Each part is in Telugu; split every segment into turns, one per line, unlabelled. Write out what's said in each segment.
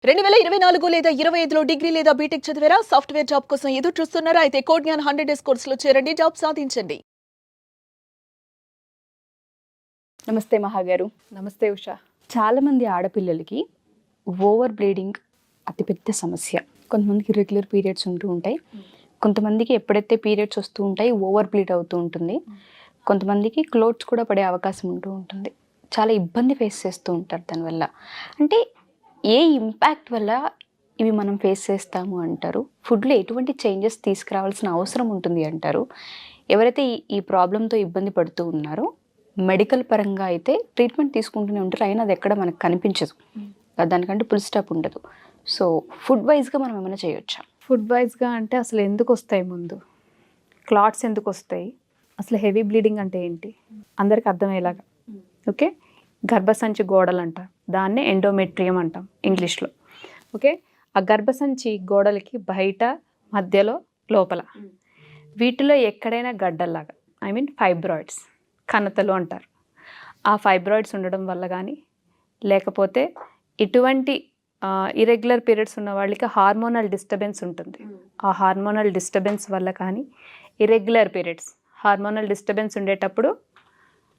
2024 లేదా 25లో డిగ్రీ లేదా బీటెక్ చదివారా? సాఫ్ట్‌వేర్ జాబ్ కోసం ఎదురు చూస్తున్నారా? అయితే కోడ్ జ్ఞాన్ 100 డేస్ కోర్సులో చేరండి. జాబ్ సాధించండి.
నమస్తే మహాగారు.
నమస్తే ఉషా.
చాలామంది ఆడపిల్లలకి ఓవర్ బ్లీడింగ్ అతిపెద్ద సమస్య. కొంతమందికి రెగ్యులర్ పీరియడ్స్ ఉంటూ ఉంటాయి, కొంతమందికి ఎప్పుడైతే పీరియడ్స్ వస్తూ ఉంటాయి ఓవర్ బ్లీడ్ అవుతూ ఉంటుంది, కొంతమందికి క్లోట్స్ కూడా పడే అవకాశం ఉంటూ ఉంటుంది. చాలా ఇబ్బంది ఫేస్ చేస్తూ ఉంటారు దానివల్ల. అంటే ఏ ఇంపాక్ట్ వల్ల ఇవి మనం ఫేస్ చేస్తాము అంటారు? ఫుడ్లో ఎటువంటి చేంజెస్ తీసుకురావాల్సిన అవసరం ఉంటుంది అంటారు? ఎవరైతే ఈ ప్రాబ్లంతో ఇబ్బంది పడుతూ ఉన్నారో మెడికల్ పరంగా అయితే ట్రీట్మెంట్ తీసుకుంటూనే ఉంటారు, అయినా అది ఎక్కడ మనకు కనిపించదు, దానికంటే ఫుల్ స్టాప్ ఉండదు. సో ఫుడ్ వైజ్గా మనం ఏమైనా చేయొచ్చా?
ఫుడ్ వైజ్గా అంటే అసలు ఎందుకు వస్తాయి, ముందు క్లాట్స్ ఎందుకు వస్తాయి, అసలు హెవీ బ్లీడింగ్ అంటే ఏంటి అందరికి అర్థమయ్యేలాగా. ఓకే, గర్భసంచి గోడలు అంటారు, దాన్నే ఎండోమెట్రియం అంటాం ఇంగ్లీష్లో. ఓకే, ఆ గర్భసంచి గోడలకి బయట, మధ్యలో, లోపల వీటిలో ఎక్కడైనా గడ్డల్లాగా, ఐ మీన్ ఫైబ్రాయిడ్స్, కణతలు అంటారు. ఆ ఫైబ్రాయిడ్స్ ఉండడం వల్ల కానీ, లేకపోతే ఇటువంటి ఇరెగ్యులర్ పీరియడ్స్ ఉన్న వాళ్ళకి హార్మోనల్ డిస్టర్బెన్స్ ఉంటుంది, ఆ హార్మోనల్ డిస్టర్బెన్స్ వల్ల కానీ ఇరెగ్యులర్ పీరియడ్స్, హార్మోనల్ డిస్టర్బెన్స్ ఉండేటప్పుడు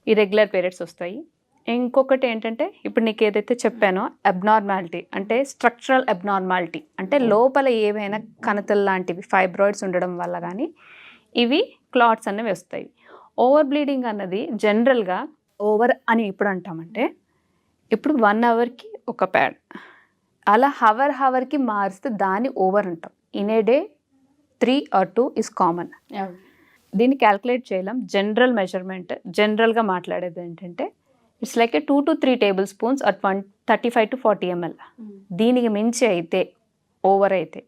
ఇరెగ్యులర్ పీరియడ్స్ వస్తాయి. ఇంకొకటి ఏంటంటే ఇప్పుడు నీకు ఏదైతే చెప్పానో అబ్నార్మాలిటీ, అంటే స్ట్రక్చరల్ అబ్నార్మాలిటీ, అంటే లోపల ఏవైనా కణతలు లాంటివి ఫైబ్రాయిడ్స్ ఉండడం వల్ల కానీ ఇవి క్లాట్స్ అనేవి వస్తాయి. ఓవర్ బ్లీడింగ్ అన్నది జనరల్గా ఓవర్ అని ఎప్పుడు అంటామంటే, ఇప్పుడు 1 అవర్కి ఒక ప్యాడ్, అలా హవర్కి మారిస్తే దాన్ని ఓవర్ అంటాం. In a day 3 or 2 is common. దీన్ని క్యాల్కులేట్ చేయలేం. జనరల్ మెజర్మెంట్, జనరల్గా మాట్లాడేది ఏంటంటే it's like A 2 to 3 tablespoons or 35 to 40 ml. దీనికి మించి అయితే ఓవర్ అయితే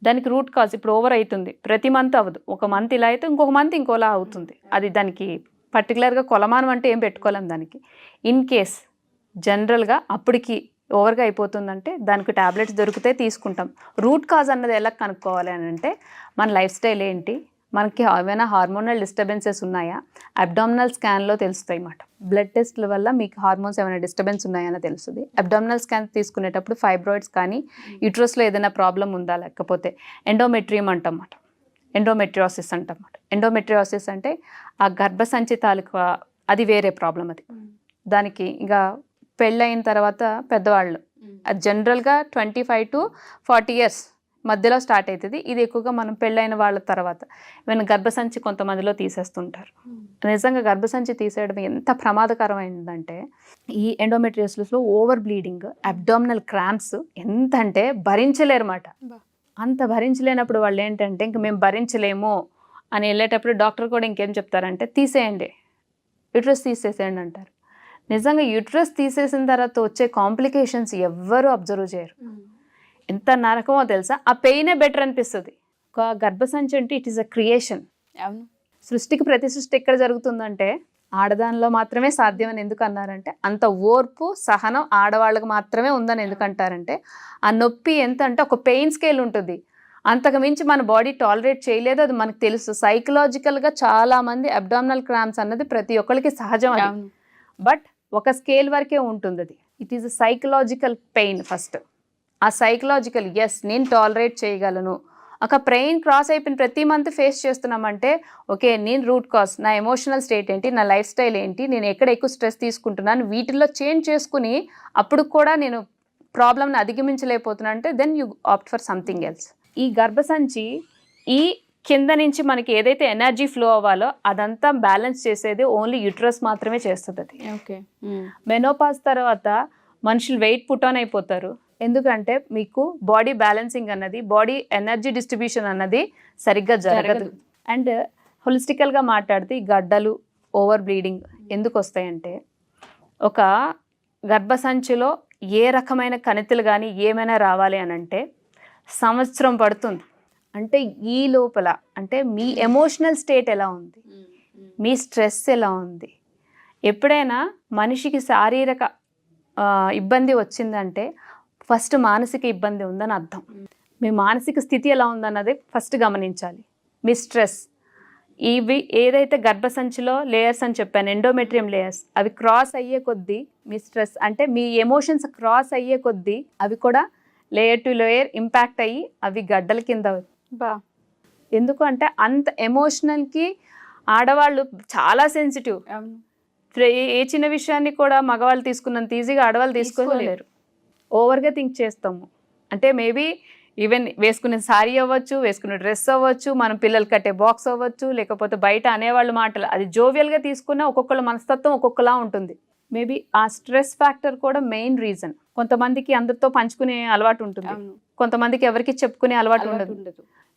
దానికి రూట్ కాజ్, ఇప్పుడు ఓవర్ అవుతుంది ప్రతి మంత్ అవ్వదు, ఒక మంత్ ఇలా అయితే ఇంకొక మంత్ ఇంకోలా అవుతుంది. అది దానికి పర్టికులర్గా కొలమానం అంటే ఏం పెట్టుకోలేం దానికి. ఇన్ కేస్ జనరల్గా అప్పటికి ఓవర్గా అయిపోతుందంటే దానికి టాబ్లెట్స్ దొరికితే తీసుకుంటాం. రూట్ కాజ్ అన్నది ఎలా కనుక్కోవాలి అని అంటే, మన లైఫ్ స్టైల్ ఏంటి, మనకి ఏమైనా హార్మోనల్ డిస్టర్బెన్సెస్ ఉన్నాయా, అబ్డామినల్ స్కాన్లో తెలుస్తాయి అన్నమాట. బ్లడ్ టెస్ట్ల వల్ల మీకు హార్మోన్స్ ఏమైనా డిస్టర్బెన్స్ ఉన్నాయని తెలుస్తుంది. అబ్డామినల్ స్కాన్ తీసుకునేటప్పుడు ఫైబ్రాయిడ్స్ కానీ, యూట్రస్లో ఏదైనా ప్రాబ్లం ఉందా, లేకపోతే ఎండోమెట్రియం అంటాం అన్నమాట, ఎండోమెట్రియోసిస్ అంటాం అన్నమాట. ఎండోమెట్రియోసిస్ అంటే ఆ గర్భసంచి తాలూకు, అది వేరే ప్రాబ్లం. అది దానికి ఇంకా పెళ్ళైన తర్వాత పెద్దవాళ్ళు, అది జనరల్గా 25 to 40 years మధ్యలో స్టార్ట్ అవుతుంది. ఇది ఎక్కువగా మనం పెళ్ళైన వాళ్ళ తర్వాత ఏమైనా గర్భసంచి కొంతమందిలో తీసేస్తుంటారు. నిజంగా గర్భసంచి తీసేయడం ఎంత ప్రమాదకరమైందంటే, ఈ ఎండోమెట్రియోసిస్లో ఓవర్ బ్లీడింగ్, అబ్డామినల్ క్రాంప్స్ ఎంత అంటే భరించలేరు అన్నమాట. అంత భరించలేనప్పుడు వాళ్ళు ఏంటంటే ఇంక మేము భరించలేము అని వెళ్ళేటప్పుడు డాక్టర్ కూడా ఇంకేం చెప్తారంటే, తీసేయండి, యూట్రస్ తీసేసేయండి అంటారు. నిజంగా యూట్రస్ తీసేసిన తర్వాత వచ్చే కాంప్లికేషన్స్ ఎవ్వరూ అబ్జర్వ్ చేయరు. ఎంత నరకమో తెలుసా. ఆ పెయినే బెటర్ అనిపిస్తుంది. ఒక గర్భసంచి అంటే ఇట్ ఈస్ అ క్రియేషన్. సృష్టికి ప్రతి సృష్టి ఎక్కడ జరుగుతుందంటే ఆడదానిలో మాత్రమే సాధ్యమని ఎందుకు అన్నారంటే, అంత ఓర్పు సహనం ఆడవాళ్ళకి మాత్రమే ఉందని ఎందుకంటారంటే, ఆ నొప్పి ఎంత అంటే ఒక పెయిన్ స్కేల్ ఉంటుంది, అంతకు మించి మన బాడీ టాలరేట్ చేయలేదు. అది మనకు తెలుసు. సైకలాజికల్గా చాలామంది అబ్డామినల్ క్రాంప్స్ అన్నది ప్రతి ఒక్కరికి సహజం. అది బట్ ఒక స్కేల్ వరకే ఉంటుంది. అది it is a psychological pain first. ఆ సైకలాజికల్, ఎస్ నేను టాలరేట్ చేయగలను. ఒక పెయిన్ క్రాస్ అయిపోయిన ప్రతి మంత్ ఫేస్ చేస్తున్నామంటే, ఓకే నేను రూట్ కాజ్, నా ఎమోషనల్ స్టేట్ ఏంటి, నా లైఫ్ స్టైల్ ఏంటి, నేను ఎక్కడ ఎక్కువ స్ట్రెస్ తీసుకుంటున్నాను, వీటిల్లో చేంజ్ చేసుకుని అప్పుడు కూడా నేను ప్రాబ్లమ్ని అధిగమించలేకపోతున్నాను అంటే then you opt for something else. ఈ గర్భసంచి ఈ కింద నుంచి మనకి ఏదైతే ఎనర్జీ ఫ్లో అవ్వాలో అదంతా బ్యాలెన్స్ చేసేది ఓన్లీ యూట్రస్ మాత్రమే చేస్తుంది. అది
ఓకే.
మెనోపాజ్ తర్వాత మనుషులు వెయిట్ పుట్ ఆన్ అయిపోతారు. ఎందుకంటే మీకు బాడీ బ్యాలెన్సింగ్ అన్నది, బాడీ ఎనర్జీ డిస్ట్రిబ్యూషన్ అన్నది సరిగ్గా జరగదు. అండ్ హోలిస్టికల్గా మాట్లాడితే ఈ గడ్డలు, ఓవర్ బ్లీడింగ్ ఎందుకు వస్తాయంటే, ఒక గర్భసంచిలో ఏ రకమైన కణితులు కానీ ఏమైనా రావాలి అని అంటే సంవత్సరం పడుతుంది. అంటే ఈ లోపల అంటే మీ ఎమోషనల్ స్టేట్ ఎలా ఉంది, మీ స్ట్రెస్ ఎలా ఉంది. ఎప్పుడైనా మనిషికి శారీరక ఇబ్బంది వచ్చిందంటే ఫస్ట్ మానసిక ఇబ్బంది ఉందని అర్థం. మీ మానసిక స్థితి ఎలా ఉందన్నది ఫస్ట్ గమనించాలి. మీ స్ట్రెస్, ఇవి ఏదైతే గర్భసంచిలో లేయర్స్ అని చెప్పాను, ఎండోమెట్రియం లేయర్స్, అవి క్రాస్ అయ్యే కొద్దీ మీ స్ట్రెస్ అంటే మీ ఎమోషన్స్ క్రాస్ అయ్యే కొద్దీ అవి కూడా లేయర్ టు లేయర్ ఇంపాక్ట్ అయ్యి అవి గడ్డల కింద
బా
ఎందుకు అంటే అంత ఎమోషనల్కి ఆడవాళ్ళు చాలా సెన్సిటివ్.
అవును.
ఏ చిన్న విషయాన్ని కూడా మగవాళ్ళు తీసుకున్నంత ఈజీగా ఆడవాళ్ళు తీసుకోలేరు. ఓవర్గా థింక్ చేస్తాము. అంటే మేబీ ఈవెన్ వేసుకునే సారీ అవ్వచ్చు, వేసుకునే డ్రెస్ అవ్వచ్చు, మనం పిల్లలు కట్టే బాక్స్ అవ్వచ్చు, లేకపోతే బయట అనేవాళ్ళు మాటలు, అది జోవియల్గా తీసుకున్న ఒక్కొక్కళ్ళ మనస్తత్వం ఒక్కొక్కలా ఉంటుంది. మేబీ ఆ స్ట్రెస్ ఫ్యాక్టర్ కూడా మెయిన్ రీజన్. కొంతమందికి అందరితో పంచుకునే అలవాటు ఉంటుంది, కొంతమందికి ఎవరికి చెప్పుకునే అలవాటు ఉండదు.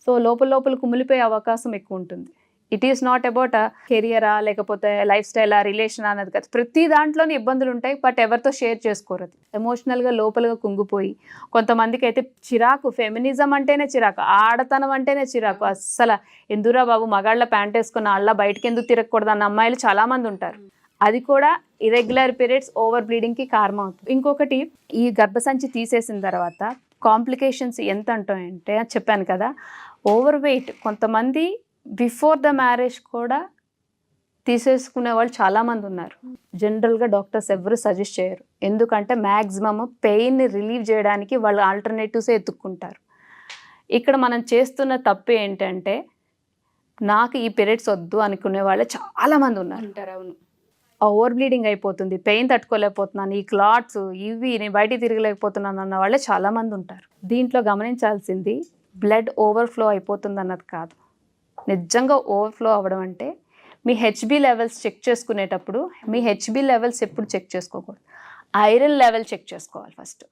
సో లోపల లోపల కుమిలిపోయే అవకాశం ఎక్కువ ఉంటుంది. ఇట్ ఈస్ నాట్ అబౌట్ కెరియరా లేకపోతే లైఫ్ స్టైలా రిలేషన్ అన్నది కాదు. ప్రతి దాంట్లోనే ఇబ్బందులు ఉంటాయి, బట్ ఎవరితో షేర్ చేసుకోరు. అది ఎమోషనల్గా లోపలగా కుంగిపోయి కొంతమందికి అయితే చిరాకు, ఫెమినిజం అంటేనే చిరాకు, ఆడతనం అంటేనే చిరాకు. అస్సలు ఎందురా బాబు మగాళ్ళ ప్యాంట్ వేసుకున్న అళ్ళ బయటకి ఎందుకు తిరగకూడదు అన్న అమ్మాయిలు చాలామంది ఉంటారు. అది కూడా ఇరెగ్యులర్ పీరియడ్స్ ఓవర్ బ్లీడింగ్కి కారణం అవుతుంది. ఇంకొకటి, ఈ గర్భసంచి తీసేసిన తర్వాత కాంప్లికేషన్స్ ఎంత అంటాయంటే చెప్పాను కదా, ఓవర్ వెయిట్. కొంతమంది బిఫోర్ ద మ్యారేజ్ కూడా తీసేసుకునే వాళ్ళు చాలామంది ఉన్నారు. జనరల్గా డాక్టర్స్ ఎవరు సజెస్ట్ చేయరు, ఎందుకంటే మ్యాక్సిమమ్ పెయిన్ని రిలీవ్ చేయడానికి వాళ్ళు ఆల్టర్నేటివ్స్ ఎత్తుక్కుంటారు. ఇక్కడ మనం చేస్తున్న తప్పు ఏంటంటే, నాకు ఈ పీరియడ్స్ వద్దు అనుకునే వాళ్ళు చాలామంది ఉన్నారు.
అవును.
ఓవర్ బ్లీడింగ్ అయిపోతుంది, పెయిన్ తట్టుకోలేకపోతున్నాను, ఈ క్లాట్స్ ఇవి నేను బయటికి తిరగలేకపోతున్నాను అన్న వాళ్ళే చాలామంది ఉంటారు. దీంట్లో గమనించాల్సింది బ్లడ్ ఓవర్ఫ్లో అయిపోతుంది అన్నది కాదు. నిజంగా ఓవర్ఫ్లో అవ్వడం అంటే మీ హెచ్బి లెవెల్స్ చెక్ చేసుకునేటప్పుడు మీ హెచ్బి లెవెల్స్ ఎప్పుడు చెక్ చేసుకోకూడదు, ఐరన్ లెవెల్ చెక్ చేసుకోవాలి ఫస్ట్.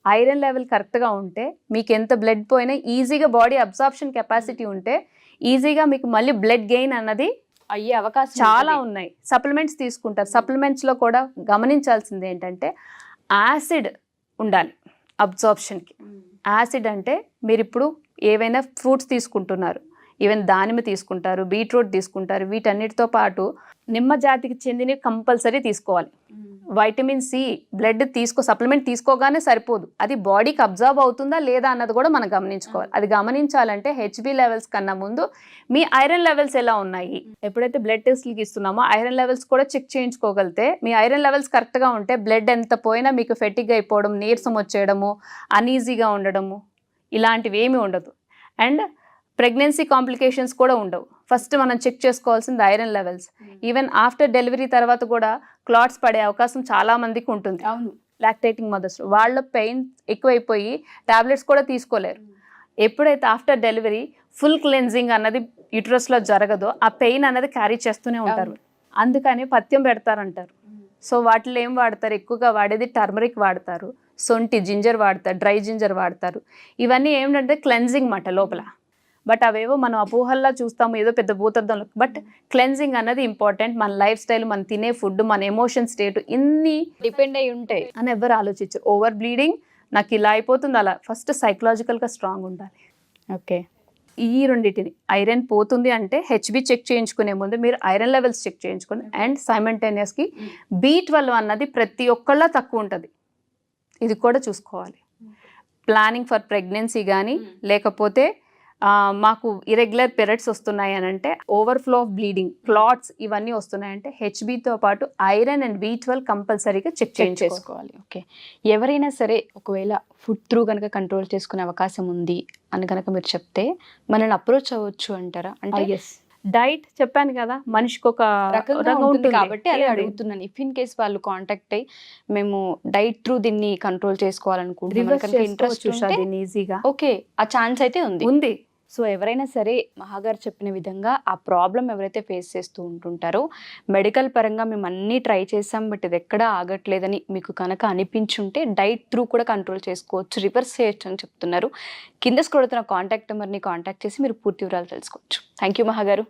ఐరన్ లెవెల్ కరెక్ట్గా ఉంటే మీకు ఎంత బ్లడ్ పోయినా ఈజీగా బాడీ అబ్సార్ప్షన్ కెపాసిటీ ఉంటే ఈజీగా మీకు మళ్ళీ బ్లడ్ గెయిన్ అన్నది
అయ్యే అవకాశం
చాలా ఉన్నాయి. సప్లిమెంట్స్ తీసుకుంటారు, సప్లిమెంట్స్లో కూడా గమనించాల్సింది ఏంటంటే యాసిడ్ ఉండాలి అబ్జార్ప్షన్కి. యాసిడ్ అంటే మీరు ఇప్పుడు ఏవైనా ఫ్రూట్స్ తీసుకుంటున్నారు, ఈవెన్ దానిమ్మ తీసుకుంటారు, బీట్రూట్ తీసుకుంటారు, వీటన్నిటితో పాటు నిమ్మ జాతికి చెందినవి కంపల్సరీ తీసుకోవాలి. వైటమిన్ సి బ్లడ్ సప్లిమెంట్ తీసుకోగానే సరిపోదు, అది బాడీకి అబ్జర్వ్ అవుతుందా లేదా అన్నది కూడా మనం గమనించుకోవాలి. అది గమనించాలంటే హెచ్బి లెవెల్స్ కన్నా ముందు మీ ఐరన్ లెవెల్స్ ఎలా ఉన్నాయి, ఎప్పుడైతే బ్లడ్ టెస్ట్లకి ఇస్తున్నామో ఐరన్ లెవెల్స్ కూడా చెక్ చేయించుకోగలితే, మీ ఐరన్ లెవెల్స్ కరెక్ట్గా ఉంటే బ్లడ్ ఎంత పోయినా మీకు ఫెటిగ్ అయిపోవడం, నీరసం వచ్చేయడము, అనీజీగా ఉండడము ఇలాంటివి ఏమీ ఉండదు. అండ్ ప్రెగ్నెన్సీ కాంప్లికేషన్స్ కూడా ఉండవు. ఫస్ట్ మనం చెక్ చేసుకోవాల్సింది iron levels. Even after delivery తర్వాత కూడా క్లాట్స్ పడే అవకాశం చాలా మందికి ఉంటుంది.
అవును.
లాక్టేటింగ్ మదర్స్ వాళ్ళ పెయిన్ ఎక్కువైపోయి టాబ్లెట్స్ కూడా తీసుకోలేరు. ఎప్పుడైతే ఆఫ్టర్ డెలివరీ ఫుల్ క్లెన్జింగ్ అన్నది యూట్రస్లో జరగదో ఆ పెయిన్ అన్నది క్యారీ చేస్తూనే ఉంటారు. అందుకని పథ్యం పెడతారంటారు. సో వాటిలో ఏం వాడతారు, ఎక్కువగా వాడేది టర్మరిక్ వాడతారు, సొంటి జింజర్ వాడతారు, డ్రై జింజర్ వాడతారు. ఇవన్నీ ఏమిటంటే క్లెన్జింగ్ మాట లోపల. బట్ అవేవో మనం అపోహల్లా చూస్తాము, ఏదో పెద్ద భూతద్దంలో. బట్ క్లెన్జింగ్ అన్నది ఇంపార్టెంట్. మన లైఫ్ స్టైల్, మన తినే ఫుడ్, మన ఎమోషన్ స్టేట్ ఇన్ని
డిపెండ్ అయి ఉంటాయి
అని ఎవరు ఆలోచించరు. ఓవర్ బ్లీడింగ్ నాకు ఇలా అయిపోతుంది, అలా ఫస్ట్ సైకలాజికల్గా స్ట్రాంగ్ ఉండాలి.
ఓకే.
ఈ రెండింటిని ఐరన్ పోతుంది అంటే హెచ్బి చెక్ చేయించుకునే ముందు మీరు ఐరన్ లెవెల్స్ చెక్ చేయించుకోండి. అండ్ సైమల్టేనియస్కి B12 అన్నది ప్రతి ఒక్కళ్ళ తక్కువ ఉంటుంది, ఇది కూడా చూసుకోవాలి. ప్లానింగ్ ఫర్ ప్రెగ్నెన్సీ కానీ లేకపోతే మాకు ఇరెగ్యులర్ పీరియడ్స్ వస్తున్నాయి అని అంటే, ఓవర్ఫ్లో ఆఫ్ బ్లీడింగ్, క్లాట్స్ ఇవన్నీ వస్తున్నాయంటే హెచ్బితో పాటు ఐరన్ అండ్ B12 కంపల్సరీగా చెక్ చేసుకోవాలి.
ఓకే. ఎవరైనా సరే ఒకవేళ ఫుడ్ త్రూ కనుక కంట్రోల్ చేసుకునే అవకాశం ఉంది అని కనుక మీరు చెప్తే మనల్ని అప్రోచ్ అవ్వచ్చు అంటారా? అంటే
ఎస్, డైట్ చెప్పాను కదా, మనిషికి ఒక
రకంగా ఉంటుంది కాబట్టి అదే అడుగుతున్నాను. ఇఫ్ ఇన్ కేస్ వాళ్ళు కాంటాక్ట్ అయ్యి మేము డైట్ త్రూ దీన్ని కంట్రోల్ చేసుకోవాలనుకుంటున్నాం ఇంట్రెస్ట్
ఈజీగా,
ఓకే, ఆ ఛాన్స్ అయితే ఉంది. సో ఎవరైనా సరే మహాగారు చెప్పిన విధంగా ఆ ప్రాబ్లం ఎవరైతే ఫేస్ చేస్తూ ఉంటుంటారో, మెడికల్ పరంగా మేము అన్నీ ట్రై చేసాం బట్ ఇది ఎక్కడా ఆగట్లేదని మీకు కనుక అనిపించుంటే డైట్ త్రూ కూడా కంట్రోల్ చేసుకోవచ్చు, రివర్స్ చేయొచ్చు అని చెప్తున్నారు. కింద స్క్రోల్ అవుతున్న కాంటాక్ట్ నెంబర్ని కాంటాక్ట్ చేసి మీరు పూర్తి వివరాలు తెలుసుకోవచ్చు. Thank you మహాగారు.